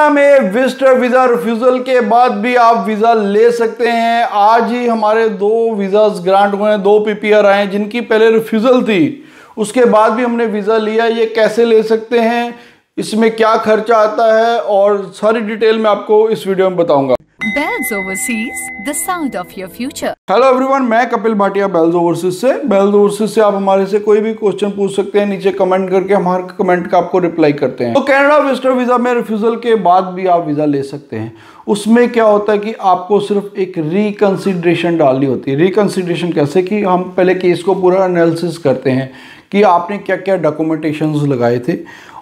Canada में visitor visa refusal के बाद भी आप वीजा ले सकते हैं। आज ही हमारे 2 वीजास ग्रांट हुए हैं, 2 पीपीआर आए हैं जिनकी पहले रिफ्यूजल थी, उसके बाद भी हमने वीजा लिया। ये कैसे ले सकते हैं, इसमें क्या खर्चा आता है और सारी डिटेल मैं आपको इस वीडियो में बताऊंगा। Bells Overseas, the sound of your future. Hello everyone, मैं कपिल भाटिया बेल्स ओवरसीज से। बेल्स ओवरसीज से आप हमारे से कोई भी क्वेश्चन पूछ सकते हैं, नीचे कमेंट करके हमारे कमेंट का आपको रिप्लाई करते हैं। तो कनाडा विजिटर वीजा में रिफ्यूजल के बाद भी आप वीजा ले सकते हैं। उसमें क्या होता है कि आपको सिर्फ एक रिकंसिडरेशन डालनी होती है। रिकंसिडरेशन कैसे कि हम पहले केस को पूरा एनालिसिस करते हैं कि आपने क्या क्या डॉक्यूमेंटेशंस लगाए थे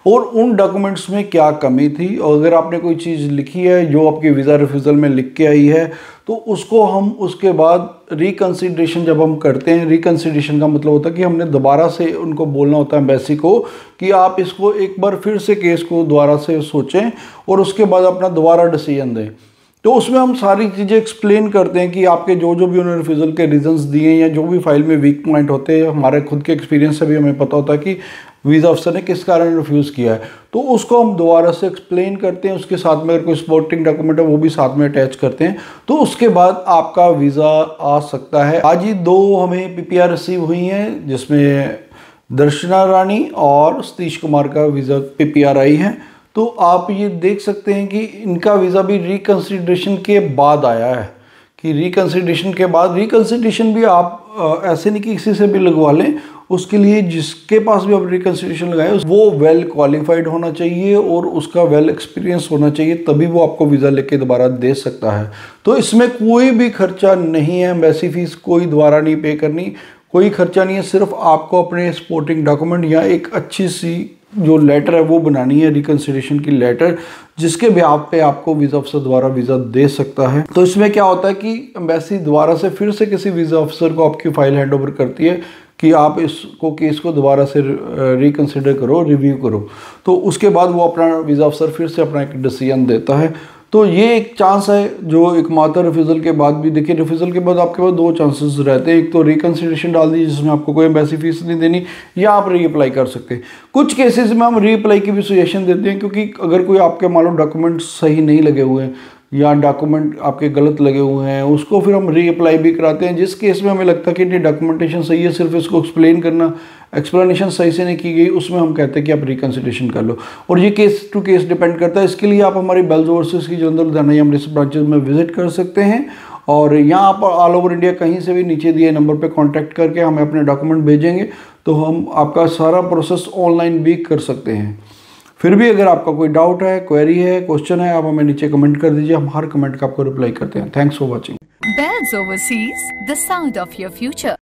और उन डॉक्यूमेंट्स में क्या कमी थी, और अगर आपने कोई चीज़ लिखी है जो आपकी वीज़ा रिफ्यूज़ल में लिख के आई है तो उसको हम उसके बाद रिकंसिडरेशन जब हम करते हैं, रिकंसिडरेशन का मतलब होता है कि हमने दोबारा से उनको बोलना होता है एम्बेसी को कि आप इसको एक बार फिर से केस को दोबारा से सोचें और उसके बाद अपना दोबारा डिसीजन दें। तो उसमें हम सारी चीज़ें एक्सप्लेन करते हैं कि आपके जो भी उन्होंने रिफ्यूज़ल के रीजंस दिए हैं या जो भी फाइल में वीक पॉइंट होते हैं, हमारे खुद के एक्सपीरियंस से भी हमें पता होता है कि वीज़ा अफसर ने किस कारण रिफ्यूज़ किया है, तो उसको हम दोबारा से एक्सप्लेन करते हैं। उसके साथ में अगर कोई सपोर्टिंग डॉक्यूमेंट है वो भी साथ में अटैच करते हैं, तो उसके बाद आपका वीज़ा आ सकता है। आज ही 2 हमें पीपीआर रिसीव हुई हैं जिसमें दर्शना रानी और सतीश कुमार का वीज़ा पीपीआर आई है। तो आप ये देख सकते हैं कि इनका वीज़ा भी रिकंसिडरेशन के बाद आया है कि रिकंसिडरेशन के बाद, रिकंसिडरेशन भी आप ऐसे नहीं कि किसी से भी लगवा लें, उसके लिए जिसके पास भी आप रिकंसिडरेशन लगाए वो वेल क्वालिफाइड होना चाहिए और उसका वेल एक्सपीरियंस होना चाहिए, तभी वो आपको वीज़ा लेके दोबारा दे सकता है। तो इसमें कोई भी खर्चा नहीं है, एम्बेसी फीस कोई दोबारा नहीं पे करनी, कोई खर्चा नहीं है। सिर्फ आपको अपने सपोर्टिंग डॉक्यूमेंट या एक अच्छी सी जो लेटर है वो बनानी है, रिकंसिडरेशन की लेटर, जिसके ब्याह पे आपको वीज़ा अफसर दोबारा वीज़ा दे सकता है। तो इसमें क्या होता है कि एम्बेसी दोबारा से फिर से किसी वीज़ा अफसर को आपकी फ़ाइल हैंड ओवर करती है कि आप इसको केस को दोबारा से रिकंसिडर करो, रिव्यू करो। तो उसके बाद वो अपना वीज़ा अफसर फिर से अपना एक डिसीजन देता है। तो ये एक चांस है जो एक मात्र रिफ्यूज़ल के बाद भी, देखिए रिफ्यूज़ल के बाद आपके पास 2 चांसेस रहते हैं। एक तो रिकंसिडरेशन डाल दीजिए जिसमें आपको कोई एम्बेसी फीस नहीं देनी, या आप रीअप्लाई कर सकते हैं। कुछ केसेस में हम रीअप्लाई की भी सजेशन देते हैं, क्योंकि अगर कोई आपके मान लो डॉक्यूमेंट सही नहीं लगे हुए हैं या डॉक्यूमेंट आपके गलत लगे हुए हैं, उसको फिर हम रीअप्लाई भी कराते हैं। जिस केस में हमें लगता है कि नहीं डॉक्यूमेंटेशन सही है, सिर्फ इसको एक्सप्लेन करना, एक्सप्लेनेशन सही से नहीं की गई, उसमें हम कहते हैं कि आप रिकंसिडरेशन कर लो। और ये केस टू केस डिपेंड करता है। इसके लिए आप हमारी बेल्स ओवरसीज की जनरल लुधियाना या अमृतसर ब्रांचेज में विजिट कर सकते हैं, और यहाँ पर ऑल ओवर इंडिया कहीं से भी नीचे दिए नंबर पर कॉन्टैक्ट करके हमें अपने डॉक्यूमेंट भेजेंगे तो हम आपका सारा प्रोसेस ऑनलाइन भी कर सकते हैं। फिर भी अगर आपका कोई डाउट है, क्वेरी है, क्वेश्चन है, आप हमें नीचे कमेंट कर दीजिए, हम हर कमेंट का आपको रिप्लाई करते हैं। Thanks for watching. Bells Overseas, the sound of your future.